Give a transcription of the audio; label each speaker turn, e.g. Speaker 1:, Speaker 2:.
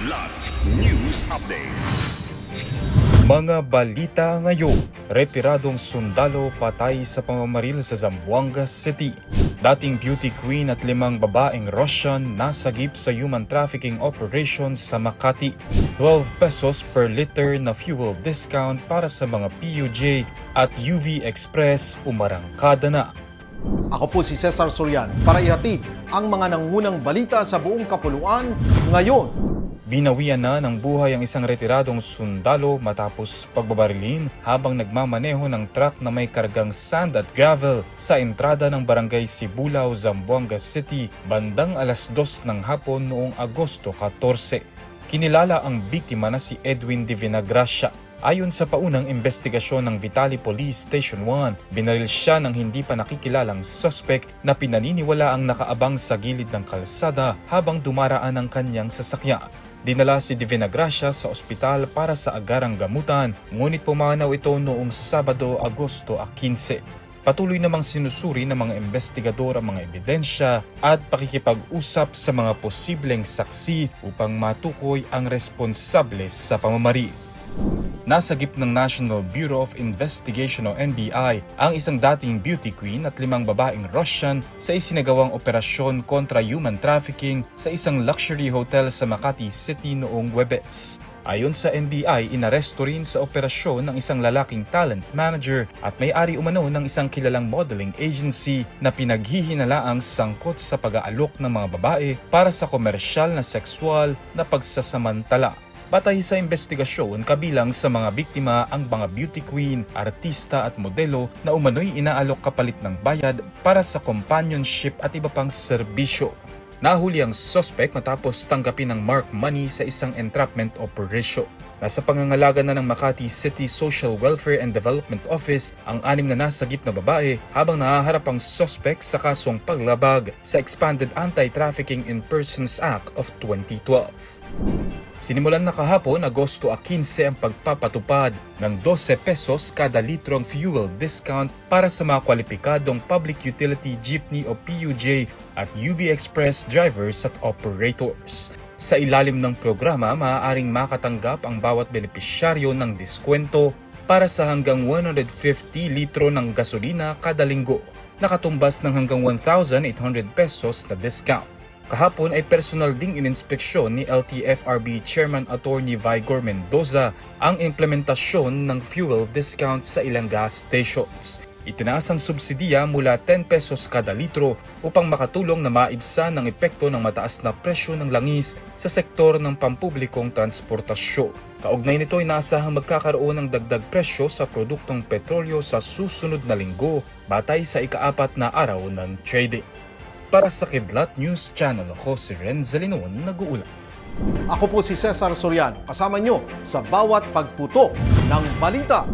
Speaker 1: Kidlat News Updates.
Speaker 2: Mga balita ngayon, retiradong sundalo patay sa pamamaril sa Zamboanga City. Dating beauty queen at 5 babaeng Russian nasagip sa human trafficking operation sa Makati. 12 pesos per liter na fuel discount para sa mga PUJ at UV Express umarangkada na.
Speaker 3: Ako po si Cesar Sorian para ihatid ang mga nangunang balita sa buong kapuluan ngayon.
Speaker 2: Binawian na ng buhay ang isang retiradong sundalo matapos pagbabarilin habang nagmamaneho ng truck na may kargang sand at gravel sa entrada ng barangay Sibulao, Zamboanga City bandang alas 2 ng hapon noong Agosto 14. Kinilala ang biktima na si Edwin de Vinagracia. Ayon sa paunang investigasyon ng Vitali Police Station 1, binaril siya ng hindi pa nakikilalang suspect na pinaniniwala ang nakaabang sa gilid ng kalsada habang dumaraan ang kanyang sasakyan. Dinala si de Vinagracia sa ospital para sa agarang gamutan, ngunit pumanaw ito noong Sabado, Agosto 15. Patuloy namang sinusuri ng mga investigador ang mga ebidensya at pakikipag-usap sa mga posibleng saksi upang matukoy ang responsable sa pamamaril. Nasagip ng National Bureau of Investigation o NBI ang isang dating beauty queen at 5 babaeng Russian sa isinagawang operasyon kontra human trafficking sa isang luxury hotel sa Makati City noong Huwebes. Ayon sa NBI, inaresto rin sa operasyon ng isang lalaking talent manager at may-ari umano ng isang kilalang modeling agency na pinaghihinalaang sangkot sa pag-aalok ng mga babae para sa komersyal na sexual na pagsasamantala. Batay sa investigasyon, kabilang sa mga biktima ang mga beauty queen, artista at modelo na umano'y inaalok kapalit ng bayad para sa companionship at iba pang serbisyo. Nahuli ang suspect matapos tanggapin ng mark money sa isang entrapment operation. Nasa pangangalaga na ng Makati City Social Welfare and Development Office ang 6 na nasagip na babae habang nahaharap ang suspect sa kasong paglabag sa Expanded Anti-Trafficking in Persons Act of 2012. Sinimulan na kahapon, Agosto 15 ang pagpapatupad ng 12 pesos kada litrong fuel discount para sa mga kwalipikadong Public Utility Jeepney o PUJ at UV Express drivers at operators. Sa ilalim ng programa, maaaring makatanggap ang bawat benepisyaryo ng diskwento para sa hanggang 150 litro ng gasolina kada linggo, nakatumbas ng hanggang 1,800 pesos na discount. Kahapon ay personal ding ininspeksyon ni LTFRB Chairman Attorney Vigor Mendoza ang implementasyon ng fuel discount sa ilang gas stations. Itinaas ang subsidiya mula 10 pesos kada litro upang makatulong na maibsan ang epekto ng mataas na presyo ng langis sa sektor ng pampublikong transportasyon. Kaugnay nito ay inaasahang magkakaroon ng dagdag presyo sa produktong petrolyo sa susunod na linggo batay sa ika-4 na araw ng trading. Para sa Kidlat News Channel, ako si Renz Zalinon, nag-uulat.
Speaker 3: Ako po si Cesar Sorian, kasama nyo sa bawat pagputo ng balita.